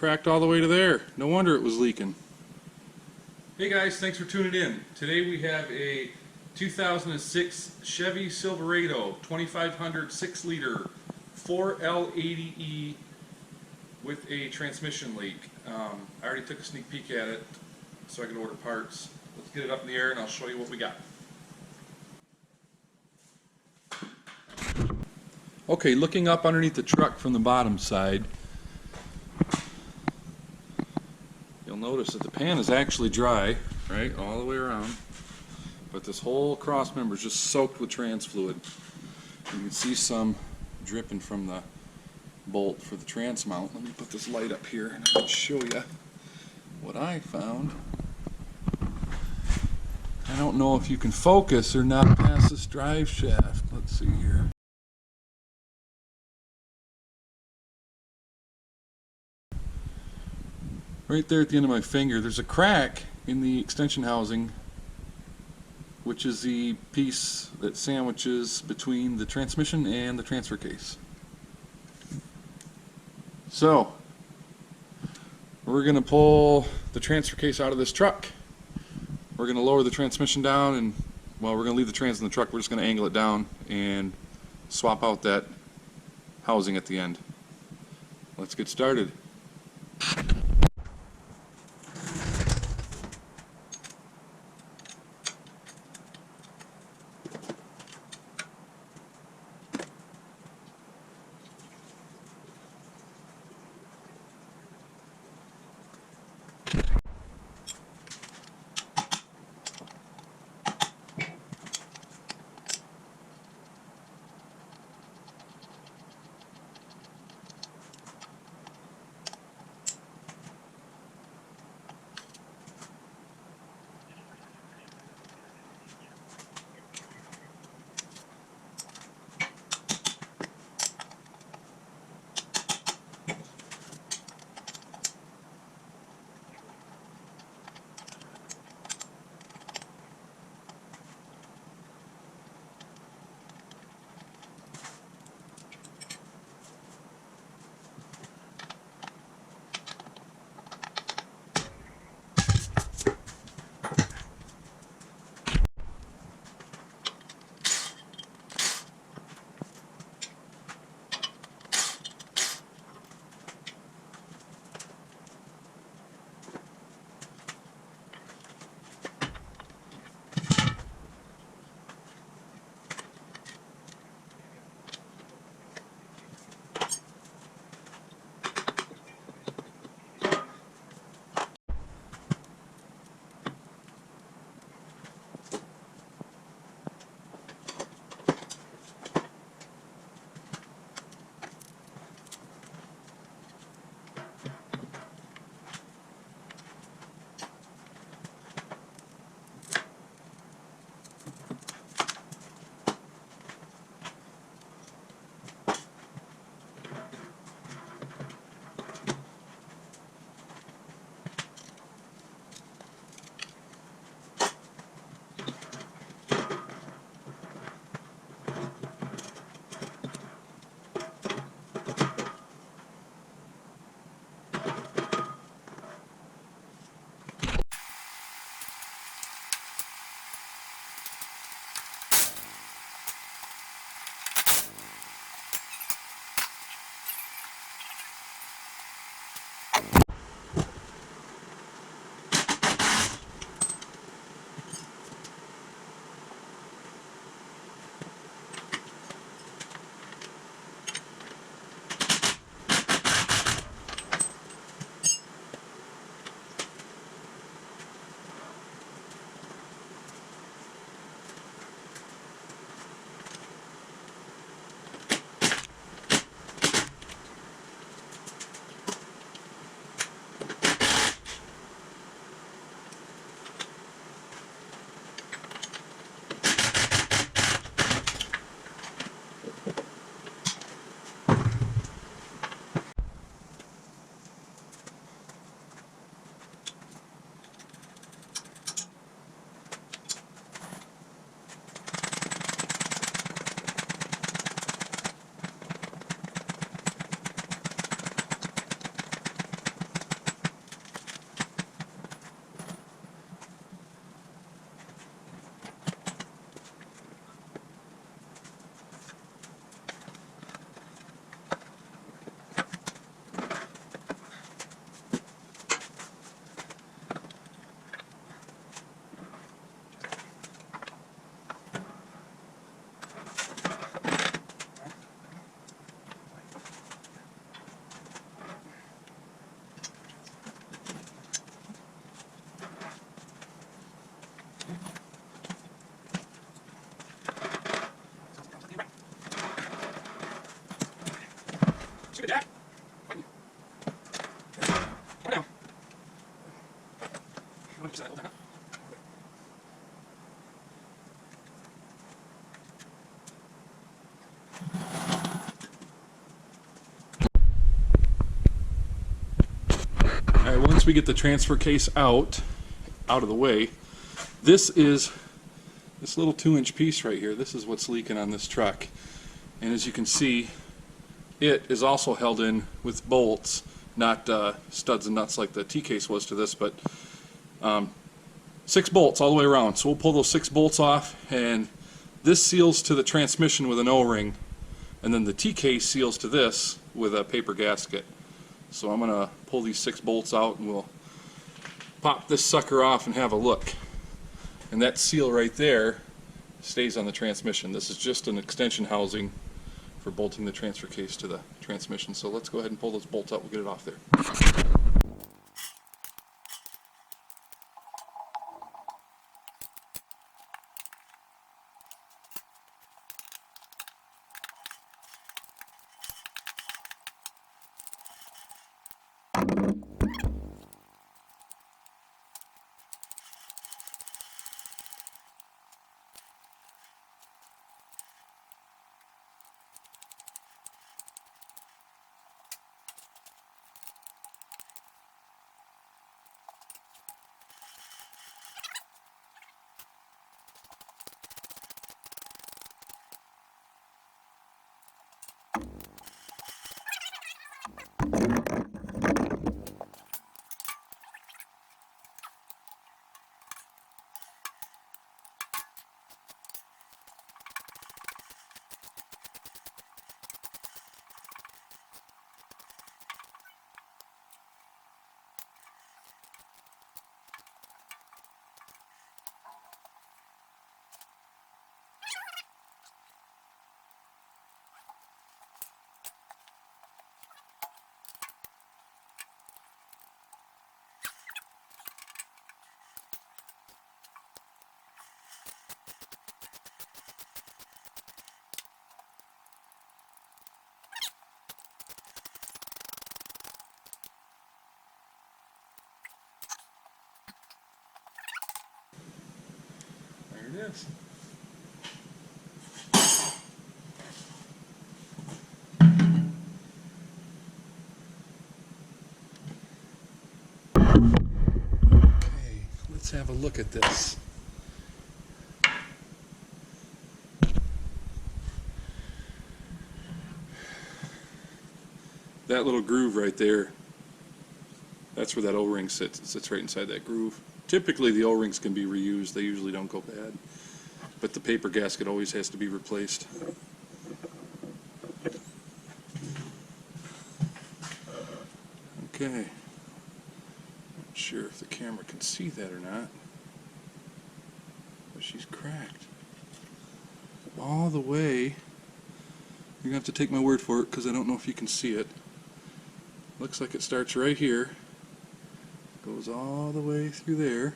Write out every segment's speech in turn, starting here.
cracked all the way to there. No wonder it was leaking. Hey guys, thanks for tuning in. Today we have a 2006 Chevy Silverado 2500 6-liter 4L80E with a transmission leak. I already took a sneak peek at it so I can order parts. Let's get it up in the air and I'll show you what we got. Okay, looking up underneath the truck from the bottom side, you'll notice that the pan is actually dry, right, all the way around, but this whole cross member is just soaked with trans fluid. You can see some dripping from the bolt for the trans mount. Let me put this light up here and I'll show you what I found. I don't know if you can focus or not past this drive shaft. Let's see here. Right there at the end of my finger, there's a crack in the extension housing, which is the piece that sandwiches between the transmission and the transfer case. So, we're going to pull the transfer case out of this truck. We're going to lower the transmission down and, well, we're going to leave the trans in the truck. We're just going to angle it down and swap out that housing at the end. Let's get started. Alright, once we get the transfer case out of the way, this is this little 2-inch piece right here. This is what's leaking on this truck. And as you can see, it is also held in with bolts, not studs and nuts like the T-case was to this, but 6 bolts all the way around. So we'll pull those 6 bolts off, and this seals to the transmission with an O-ring, and then the T-case seals to this with a paper gasket. So I'm going to pull these 6 bolts out, and we'll pop this sucker off and have a look. And that seal right there stays on the transmission. This is just an extension housing for bolting the transfer case to the transmission. So let's go ahead and pull those bolts out. We'll get it off there. There it is. Okay, let's have a look at this. That little groove right there, that's where that O-ring sits. It sits right inside that groove. Typically the O-rings can be reused. They usually don't go bad. But the paper gasket always has to be replaced. Okay. Not sure if the camera can see that or not. But she's cracked. All the way. You're going to have to take my word for it because I don't know if you can see it. Looks like it starts right here. Goes all the way through there.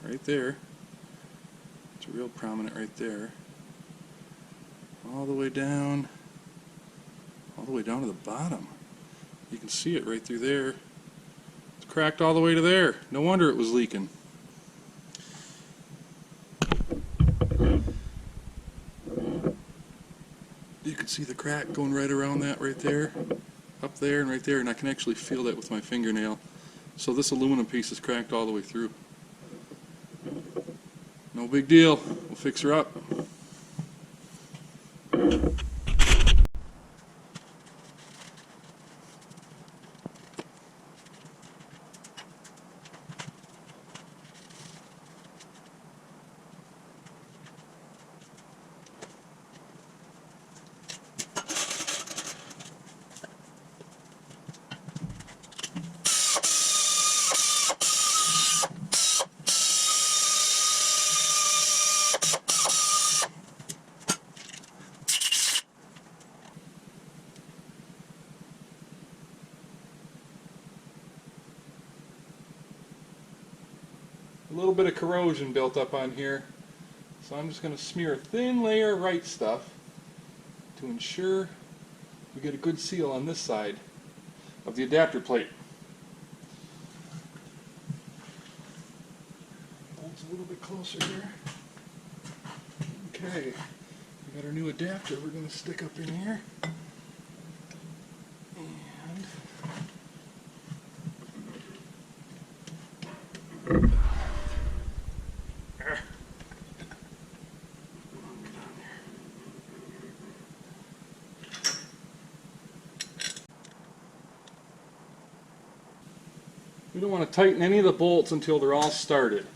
Right there. It's real prominent right there. All the way down. All the way down to the bottom. You can see it right through there. It's cracked all the way to there. No wonder it was leaking. You can see the crack going right around that right there. Up there and right there, and I can actually feel that with my fingernail. So this aluminum piece is cracked all the way through. No big deal. We'll fix her up. A little bit of corrosion built up on here, so I'm just going to smear a thin layer of right stuff to ensure we get a good seal on this side of the adapter plate. little bit closer here. Okay, we got our new adapter we're going to stick up in here. And we don't want to tighten any of the bolts until they're all started.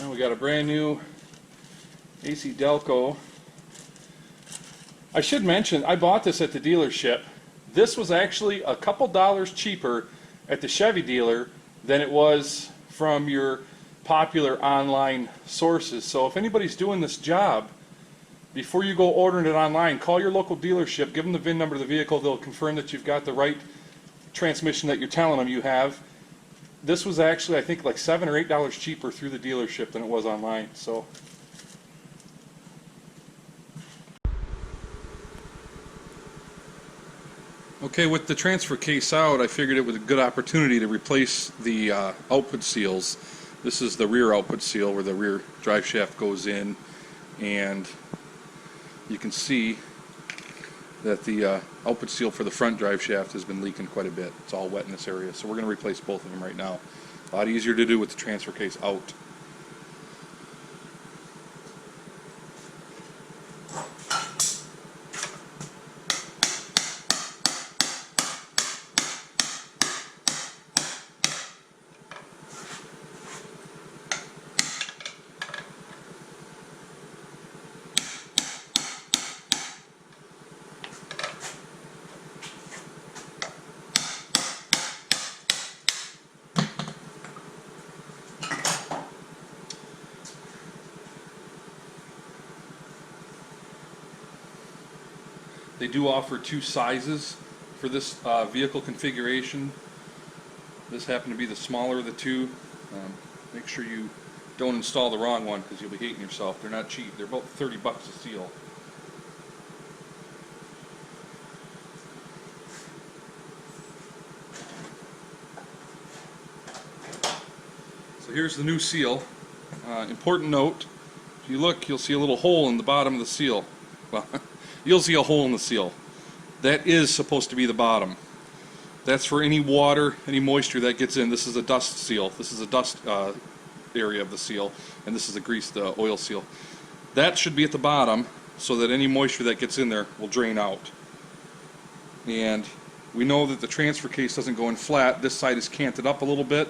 Now we got a brand new AC Delco. I should mention, I bought this at the dealership. This was actually a couple dollars cheaper at the Chevy dealer than it was from your popular online sources. So if anybody's doing this job, before you go ordering it online, call your local dealership, give them the VIN number of the vehicle, they'll confirm that you've got the right transmission that you're telling them you have. This was actually, I think, like $7 or $8 cheaper through the dealership than it was online. So. Okay, with the transfer case out, I figured it was a good opportunity to replace the output seals. This is the rear output seal where the rear drive shaft goes in, and you can see that the output seal for the front drive shaft has been leaking quite a bit. It's all wet in this area, so we're going to replace both of them right now. A lot easier to do with the transfer case out. They do offer two sizes for this vehicle configuration. This happened to be the smaller of the two. Make sure you don't install the wrong one because you'll be hating yourself. They're not cheap. They're about 30 bucks a seal. So here's the new seal. Important note, if you look, you'll see a little hole in the bottom of the seal. Well, you'll see a hole in the seal. That is supposed to be the bottom. That's for any water, any moisture that gets in. This is a dust seal. This is a dust area of the seal, and this is the oil seal. That should be at the bottom so that any moisture that gets in there will drain out. And we know that the transfer case doesn't go in flat. This side is canted up a little bit,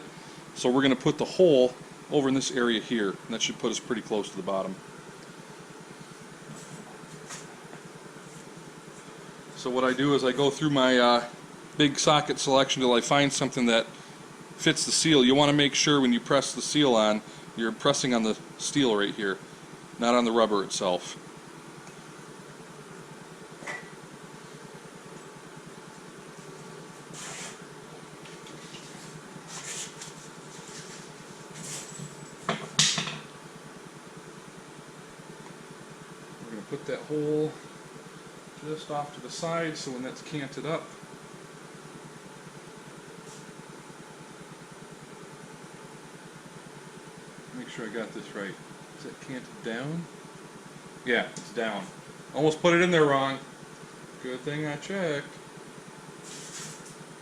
so we're going to put the hole over in this area here, and that should put us pretty close to the bottom. So what I do is I go through my big socket selection till I find something that fits the seal. You want to make sure when you press the seal on, you're pressing on the steel right here, not on the rubber itself. that hole just off to the side so when that's canted up, make sure I got this right. Is that canted down? Yeah, it's down. Almost put it in there wrong. Good thing I checked.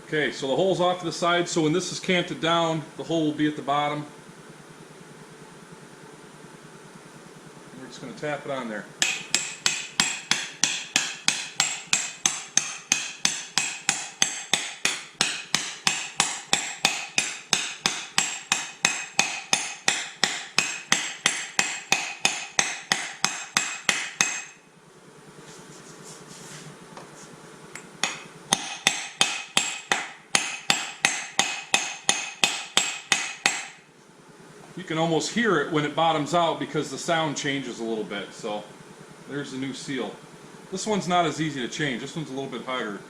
Okay, so the hole's off to the side, so when this is canted down, the hole will be at the bottom. We're just going to tap it on there. You can almost hear it when it bottoms out because the sound changes a little bit. So there's the new seal. This one's not as easy to change. This one's a little bit harder.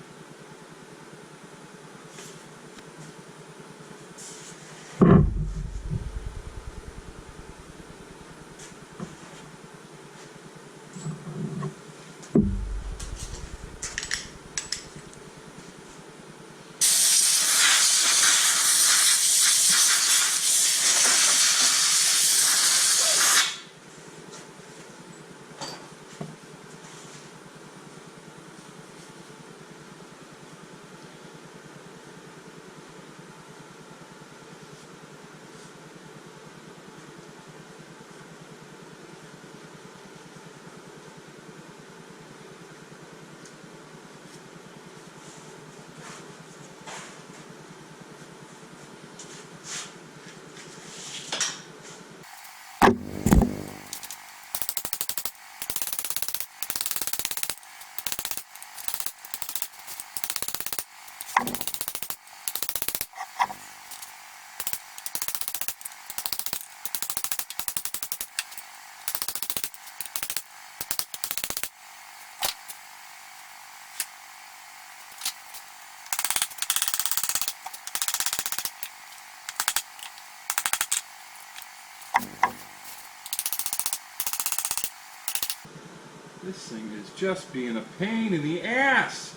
This thing is just being a pain in the ass.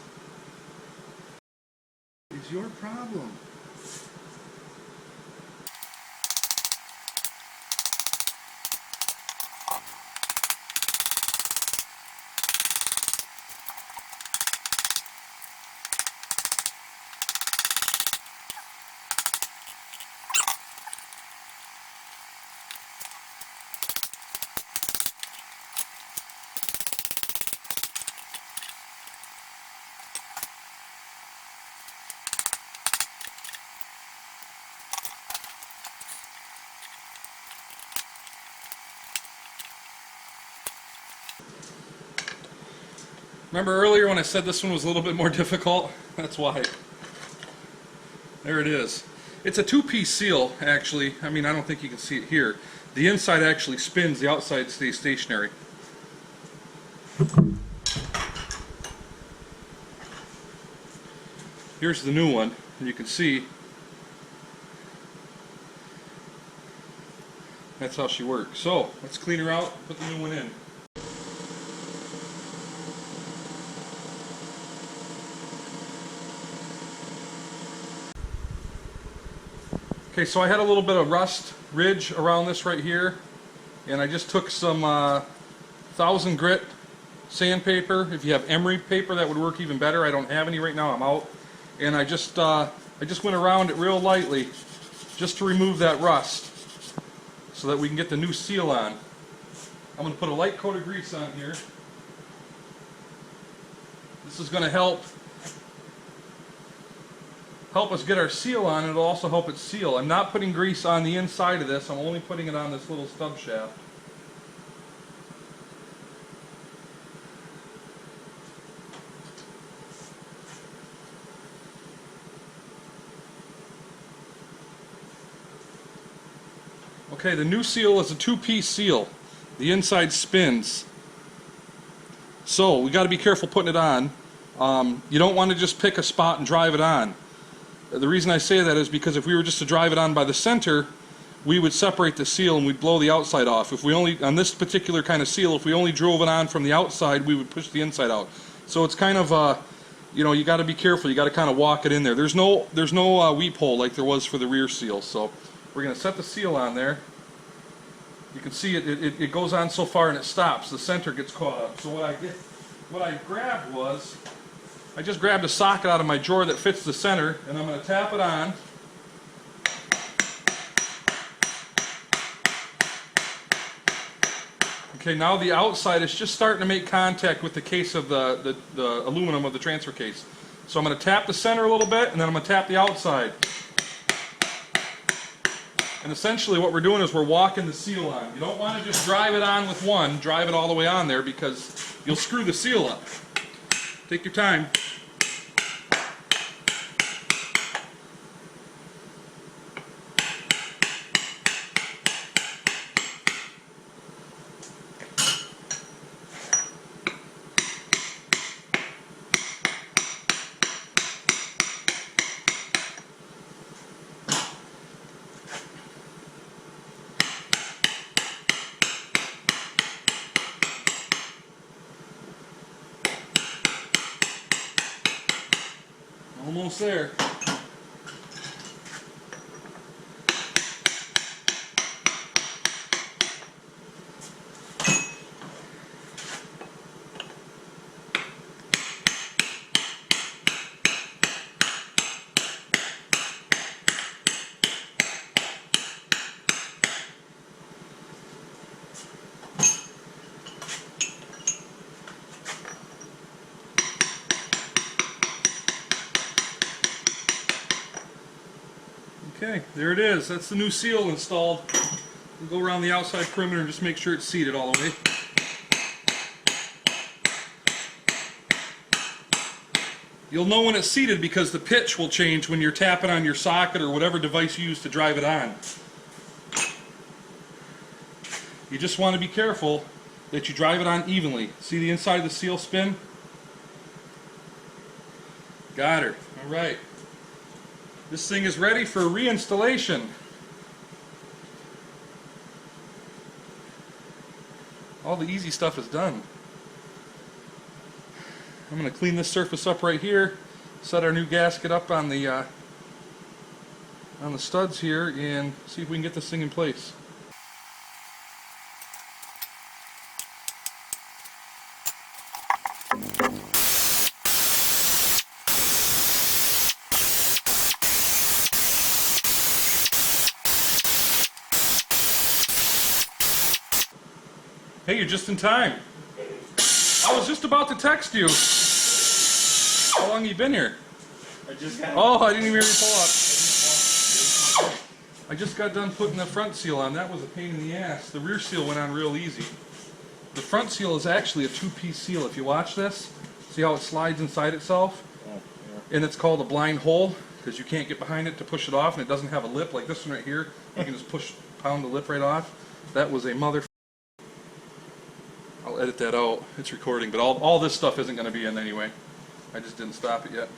It's your problem. Remember earlier when I said this one was a little bit more difficult? That's why. There it is. It's a two-piece seal, actually. I mean, I don't think you can see it here. The inside actually spins, the outside stays stationary. Here's the new one, and you can see that's how she works. So, let's clean her out, put the new one in. Okay, so I had a little bit of rust ridge around this right here, and I just took some 1000 grit sandpaper. If you have emery paper, that would work even better. I don't have any right now, I'm out. And I just went around it real lightly just to remove that rust so that we can get the new seal on. I'm going to put a light coat of grease on here. This is going to help us get our seal on. It'll also help it seal. I'm not putting grease on the inside of this. I'm only putting it on this little stub shaft. Okay, the new seal is a two-piece seal. The inside spins. So we got to be careful putting it on. You don't want to just pick a spot and drive it on. The reason I say that is because if we were just to drive it on by the center, we would separate the seal and we'd blow the outside off. If we only, on this particular kind of seal, if we only drove it on from the outside, we would push the inside out. So it's kind of, you know, you got to be careful. You got to kind of walk it in there. There's no weep hole like there was for the rear seal. So we're going to set the seal on there. You can see it goes on so far and it stops. The center gets caught up. So what I grabbed was, I just grabbed a socket out of my drawer that fits the center, and I'm going to tap it on. Okay, now the outside is just starting to make contact with the case of the aluminum of the transfer case. So I'm going to tap the center a little bit, and then I'm going to tap the outside. And essentially what we're doing is we're walking the seal on. You don't want to just drive it on with one, drive it all the way on there, because you'll screw the seal up. Take your time. Almost there. Okay, there it is. That's the new seal installed. We'll go around the outside perimeter and just make sure it's seated all the way. You'll know when it's seated because the pitch will change when you're tapping on your socket or whatever device you use to drive it on. You just want to be careful that you drive it on evenly. See the inside of the seal spin? Got her. All right. This thing is ready for reinstallation. All the easy stuff is done. I'm going to clean this surface up right here, set our new gasket up on the studs here, and see if we can get this thing in place. Hey, you're just in time. I was just about to text you. How long have you been here? I didn't even hear you pull up. I just got done putting the front seal on. That was a pain in the ass. The rear seal went on real easy. The front seal is actually a two-piece seal. If you watch this, see how it slides inside itself? Oh, yeah. And it's called a blind hole because you can't get behind it to push it off, and it doesn't have a lip like this one right here. You can just pound the lip right off. That was a mother. I'll edit that out. It's recording, but all this stuff isn't going to be in anyway. I just didn't stop it yet.